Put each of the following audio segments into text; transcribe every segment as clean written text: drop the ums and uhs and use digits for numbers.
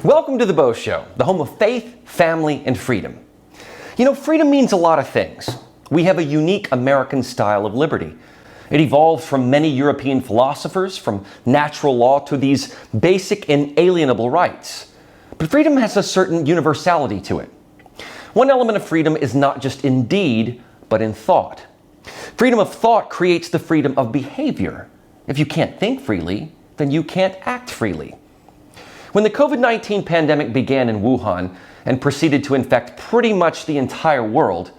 Welcome to the Beau Show, the home of faith, family, and freedom. You know, freedom means a lot of things. We have a unique American style of liberty. It evolved from many European philosophers, from natural law to these basic inalienable rights. But freedom has a certain universality to it. One element of freedom is not just in deed, but in thought. Freedom of thought creates the freedom of behavior. If you can't think freely, then you can't act freely. When the COVID-19 pandemic began in Wuhan and proceeded to infect pretty much the entire world,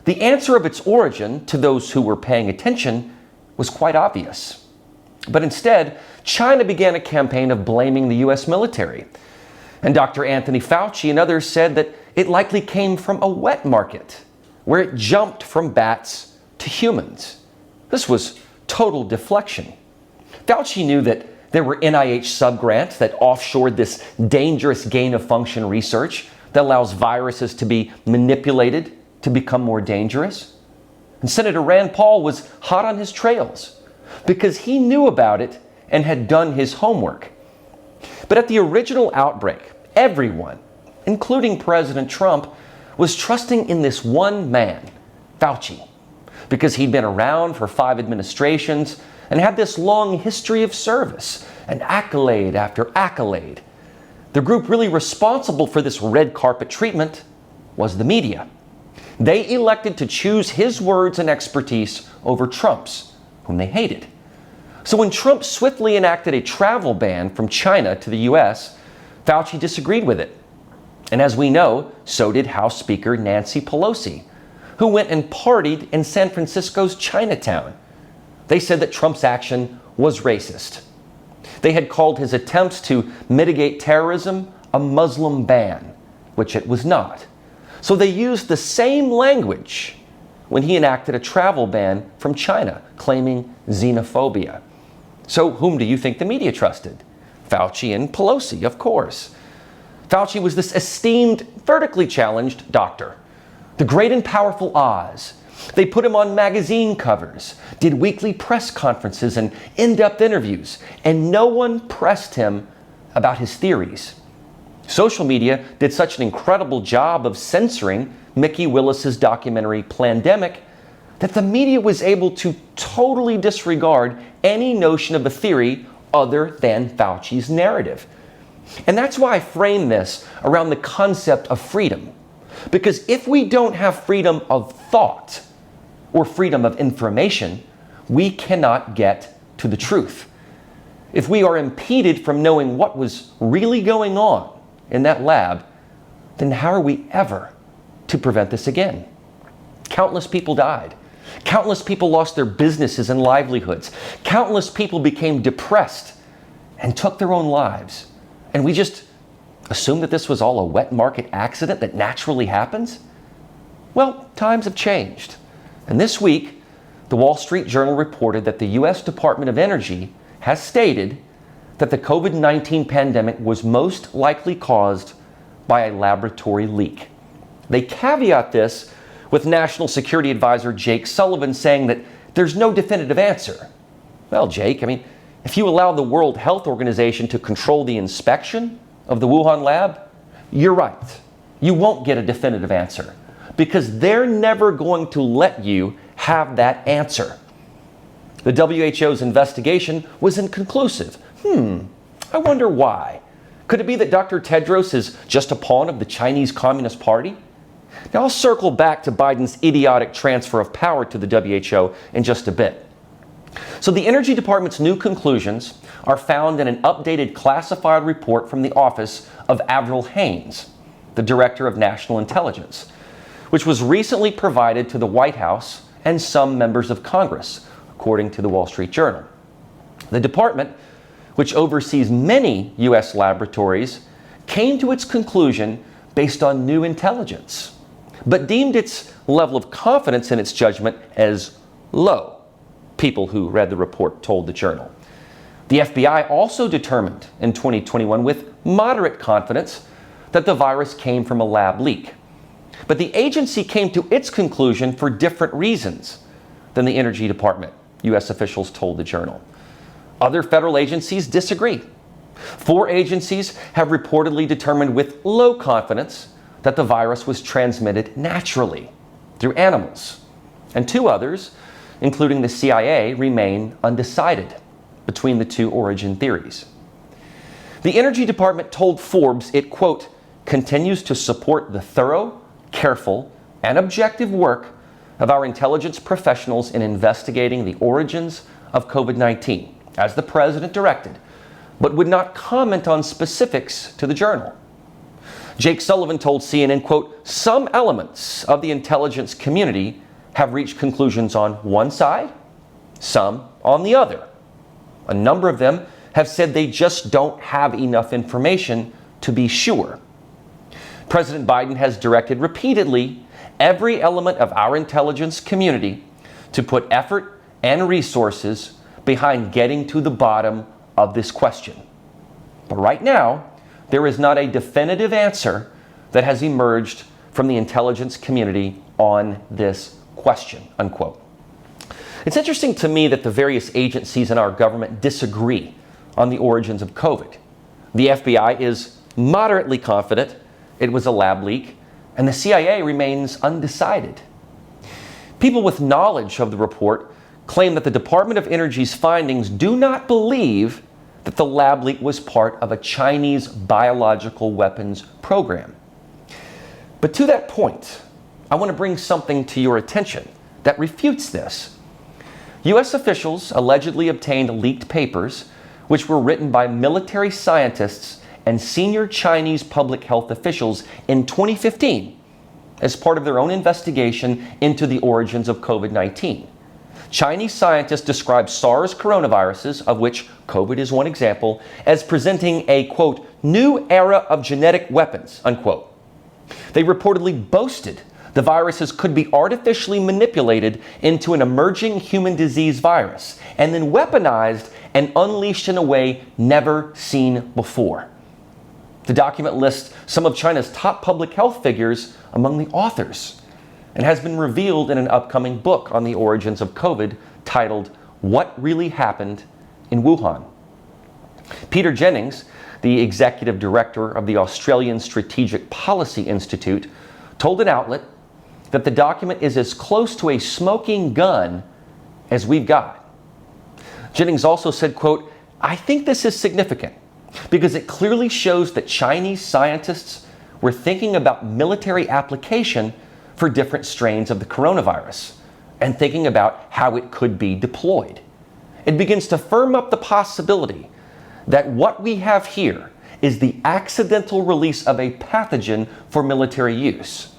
the answer of its origin to those who were paying attention was quite obvious. But instead, China began a campaign of blaming the US military. And Dr. Anthony Fauci and others said that it likely came from a wet market, where it jumped from bats to humans. This was total deflection. Fauci knew that there were NIH subgrants that offshored this dangerous gain-of-function research that allows viruses to be manipulated to become more dangerous. And Senator Rand Paul was hot on his trails because he knew about it and had done his homework. But at the original outbreak, everyone, including President Trump, was trusting in this one man, Fauci, because he'd been around for 5 administrations and had this long history of service, and accolade after accolade. The group really responsible for this red carpet treatment was the media. They elected to choose his words and expertise over Trump's, whom they hated. So when Trump swiftly enacted a travel ban from China to the US, Fauci disagreed with it. And as we know, so did House Speaker Nancy Pelosi, who went and partied in San Francisco's Chinatown. They said that Trump's action was racist. They had called his attempts to mitigate terrorism a Muslim ban, which it was not. So they used the same language when he enacted a travel ban from China, claiming xenophobia. So whom do you think the media trusted? Fauci and Pelosi, of course. Fauci was this esteemed, vertically challenged doctor, the great and powerful Oz. They put him on magazine covers, did weekly press conferences and in-depth interviews, and no one pressed him about his theories. Social media did such an incredible job of censoring Mickey Willis's documentary Plandemic that the media was able to totally disregard any notion of a theory other than Fauci's narrative. And that's why I frame this around the concept of freedom. Because if we don't have freedom of thought or freedom of information, we cannot get to the truth. If we are impeded from knowing what was really going on in that lab, then how are we ever to prevent this again? Countless people died. Countless people lost their businesses and livelihoods. Countless people became depressed and took their own lives. And we just assume that this was all a wet market accident that naturally happens? Well, times have changed. And this week, the Wall Street Journal reported that the U.S. Department of Energy has stated that the COVID-19 pandemic was most likely caused by a laboratory leak. They caveat this with National Security Advisor Jake Sullivan saying that there's no definitive answer. Well, Jake, if you allow the World Health Organization to control the inspection of the Wuhan lab, you're right. You won't get a definitive answer because they're never going to let you have that answer. The WHO's investigation was inconclusive. I wonder why. Could it be that Dr. Tedros is just a pawn of the Chinese Communist Party? Now I'll circle back to Biden's idiotic transfer of power to the WHO in just a bit. So the Energy Department's new conclusions are found in an updated classified report from the office of Avril Haines, the Director of National Intelligence, which was recently provided to the White House and some members of Congress, according to the Wall Street Journal. The department, which oversees many U.S. laboratories, came to its conclusion based on new intelligence, but deemed its level of confidence in its judgment as low. People who read the report told the Journal. The FBI also determined in 2021 with moderate confidence that the virus came from a lab leak. But the agency came to its conclusion for different reasons than the Energy Department, U.S. officials told the Journal. Other federal agencies disagree. 4 agencies have reportedly determined with low confidence that the virus was transmitted naturally through animals, and 2 others, including the CIA, remain undecided between the 2 origin theories. The Energy Department told Forbes it, quote, continues to support the thorough, careful, and objective work of our intelligence professionals in investigating the origins of COVID-19, as the president directed, but would not comment on specifics to the journal. Jake Sullivan told CNN, quote, some elements of the intelligence community have reached conclusions on one side, some on the other. A number of them have said they just don't have enough information to be sure. President Biden has directed repeatedly every element of our intelligence community to put effort and resources behind getting to the bottom of this question. But right now, there is not a definitive answer that has emerged from the intelligence community on this question, unquote. It's interesting to me that the various agencies in our government disagree on the origins of COVID. The FBI is moderately confident it was a lab leak, and the CIA remains undecided. People with knowledge of the report claim that the Department of Energy's findings do not believe that the lab leak was part of a Chinese biological weapons program. But to that point, I want to bring something to your attention that refutes this. U.S. officials allegedly obtained leaked papers which were written by military scientists and senior Chinese public health officials in 2015 as part of their own investigation into the origins of COVID-19. Chinese scientists describe SARS coronaviruses, of which COVID is one example, as presenting a, quote, new era of genetic weapons, unquote. They reportedly boasted the viruses could be artificially manipulated into an emerging human disease virus and then weaponized and unleashed in a way never seen before. The document lists some of China's top public health figures among the authors and has been revealed in an upcoming book on the origins of COVID titled What Really Happened in Wuhan. Peter Jennings, the executive director of the Australian Strategic Policy Institute, told an outlet that the document is as close to a smoking gun as we've got. Jennings also said, quote, I think this is significant because it clearly shows that Chinese scientists were thinking about military application for different strains of the coronavirus and thinking about how it could be deployed. It begins to firm up the possibility that what we have here is the accidental release of a pathogen for military use.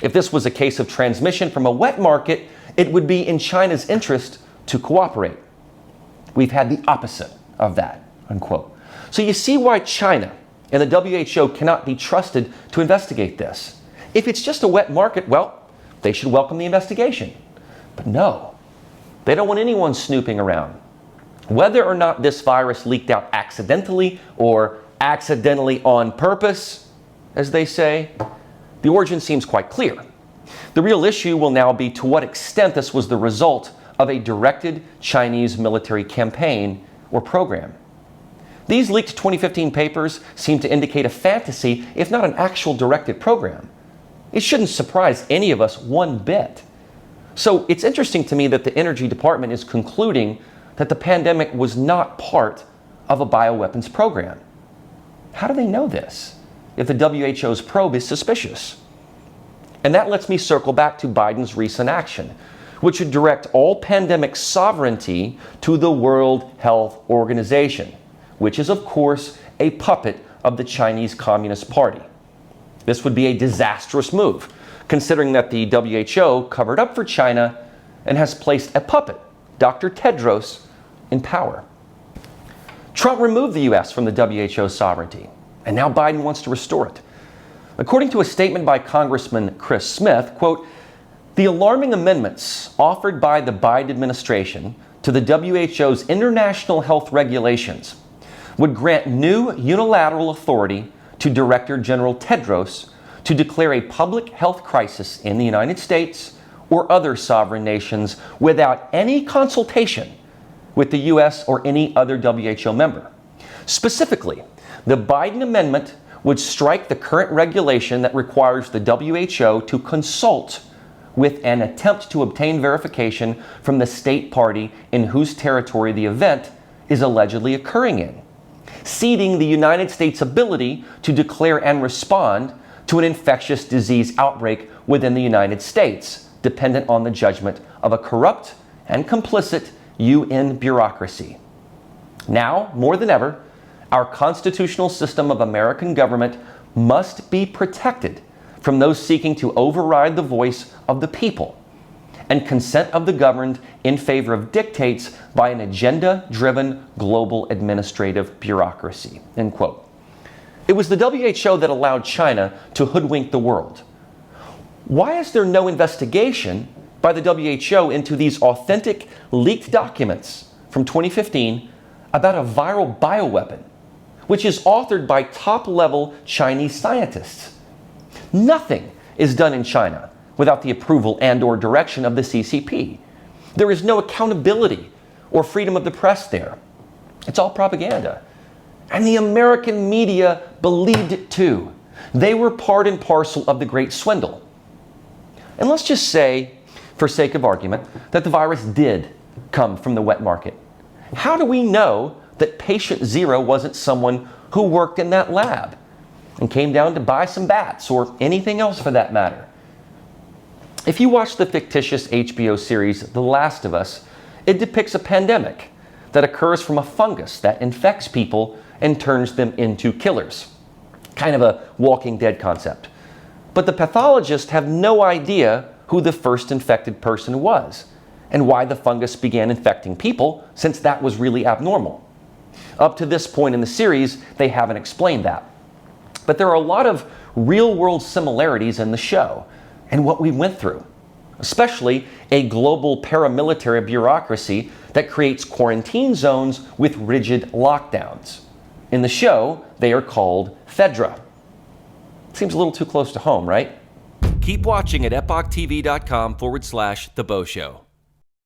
If this was a case of transmission from a wet market, it would be in China's interest to cooperate. We've had the opposite of that, unquote. So you see why China and the WHO cannot be trusted to investigate this. If it's just a wet market, well, they should welcome the investigation. But no, they don't want anyone snooping around. Whether or not this virus leaked out accidentally or accidentally on purpose, as they say, the origin seems quite clear. The real issue will now be to what extent this was the result of a directed Chinese military campaign or program. These leaked 2015 papers seem to indicate a fantasy, if not an actual directed program. It shouldn't surprise any of us one bit. So it's interesting to me that the Energy Department is concluding that the pandemic was not part of a bioweapons program. How do they know this if the WHO's probe is suspicious? And that lets me circle back to Biden's recent action, which would direct all pandemic sovereignty to the World Health Organization, which is, of course, a puppet of the Chinese Communist Party. This would be a disastrous move, considering that the WHO covered up for China and has placed a puppet, Dr. Tedros, in power. Trump removed the U.S. from the WHO's sovereignty, and now Biden wants to restore it. According to a statement by Congressman Chris Smith, quote, the alarming amendments offered by the Biden administration to the WHO's international health regulations would grant new unilateral authority to Director General Tedros to declare a public health crisis in the United States or other sovereign nations without any consultation with the U.S. or any other WHO member. Specifically, the Biden amendment would strike the current regulation that requires the WHO to consult with an attempt to obtain verification from the state party in whose territory the event is allegedly occurring in, ceding the United States' ability to declare and respond to an infectious disease outbreak within the United States, dependent on the judgment of a corrupt and complicit UN bureaucracy. Now, more than ever, our constitutional system of American government must be protected from those seeking to override the voice of the people and consent of the governed in favor of dictates by an agenda-driven global administrative bureaucracy, end quote. It was the WHO that allowed China to hoodwink the world. Why is there no investigation by the WHO into these authentic leaked documents from 2015 about a viral bioweapon, which is authored by top-level Chinese scientists? Nothing is done in China without the approval and/or direction of the CCP. There is no accountability or freedom of the press there. It's all propaganda. And the American media believed it too. They were part and parcel of the great swindle. And let's just say, for sake of argument, that the virus did come from the wet market. How do we know that patient zero wasn't someone who worked in that lab and came down to buy some bats or anything else for that matter? If you watch the fictitious HBO series The Last of Us, it depicts a pandemic that occurs from a fungus that infects people and turns them into killers. Kind of a Walking Dead concept. But the pathologists have no idea who the first infected person was and why the fungus began infecting people, since that was really abnormal. Up to this point in the series, they haven't explained that. But there are a lot of real-world similarities in the show and what we went through, especially a global paramilitary bureaucracy that creates quarantine zones with rigid lockdowns. In the show, they are called Fedra. Seems a little too close to home, right? Keep watching at epochtv.com/The Beau Show.